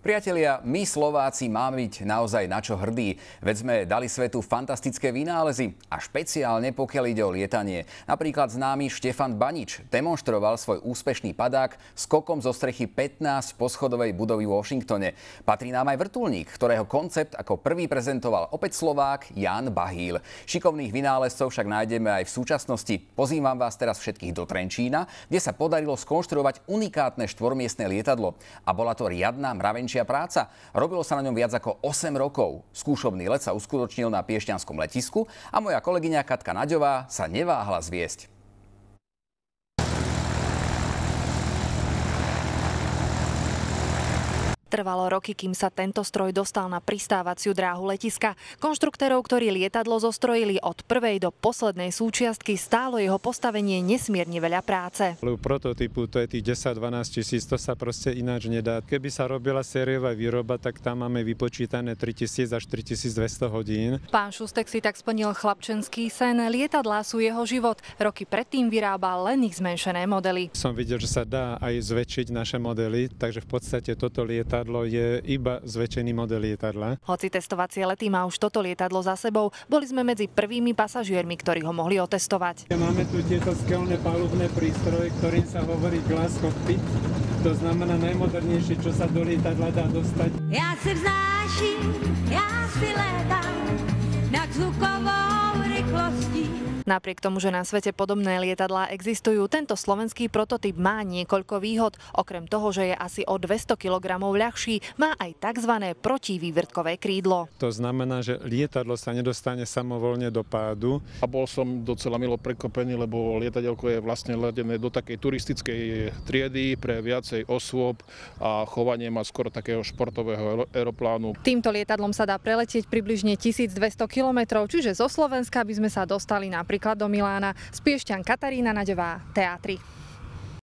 Priatelia, my Slováci máme byť naozaj na čo hrdí, veď sme dali svetu fantastické vynálezy a špeciálne pokiaľ ide o lietanie. Napríklad známy Štefan Banič demonstroval svoj úspešný padák skokom zo strechy 15-poschodovej budovy v Washingtone. Patrí nám aj vrtuľník, ktorého koncept ako prvý prezentoval opäť Slovák Jan Bahíl. Šikovných vynálezcov však nájdeme aj v súčasnosti. Pozývam vás teraz všetkých do Trenčína, kde sa podarilo skonštruovať unikátne štvormiestne lietadlo. A bola to riadna mravenčia práca. Robilo sa na ňom viac ako 8 rokov. Skúšobný let sa uskutočnil na Piešťanskom letisku a moja kolegyňa Katka Naďová sa neváhla zviesť. Trvalo roky, kým sa tento stroj dostal na pristávaciu dráhu letiska. Konštruktérov, ktorí lietadlo zostrojili od prvej do poslednej súčiastky, stálo jeho postavenie nesmierne veľa práce. U prototypu to je tých 10-12 tisíc, to sa proste ináč nedá. Keby sa robila sériová výroba, tak tam máme vypočítané 3000 až 3200 hodín. Pán Šustek si tak splnil chlapčenský sen. Lietadlá sú jeho život. Roky predtým vyrábal len ich zmenšené modely. Som videl, že sa dá aj zväčšiť naše modely, takže v podstate toto lietadlo je iba zväčšený model lietadla. Hoci testovacie lety má už toto lietadlo za sebou, boli sme medzi prvými pasažiermi, ktorí ho mohli otestovať. Máme tu tieto skelné palubné prístroje, ktorým sa hovorí glass cockpit. To znamená najmodernejšie, čo sa do lietadla dá dostať. Ja si vznáším, ja si létam nad zvukovou rýchlostí. Napriek tomu, že na svete podobné lietadlá existujú, tento slovenský prototyp má niekoľko výhod. Okrem toho, že je asi o 200 kg ľahší, má aj tzv. Protivývrtkové krídlo. To znamená, že lietadlo sa nedostane samovoľne do pádu. A bol som docela milo prekvapený, lebo lietadielko je vlastne ladené do takej turistickej triedy pre viacej osôb a chovanie má skoro takého športového aeroplánu. Týmto lietadlom sa dá preletieť približne 1200 km, čiže zo Slovenska by sme sa dostali napríklad do Milána. Z Piešťan Katarína Naďová, Teatry.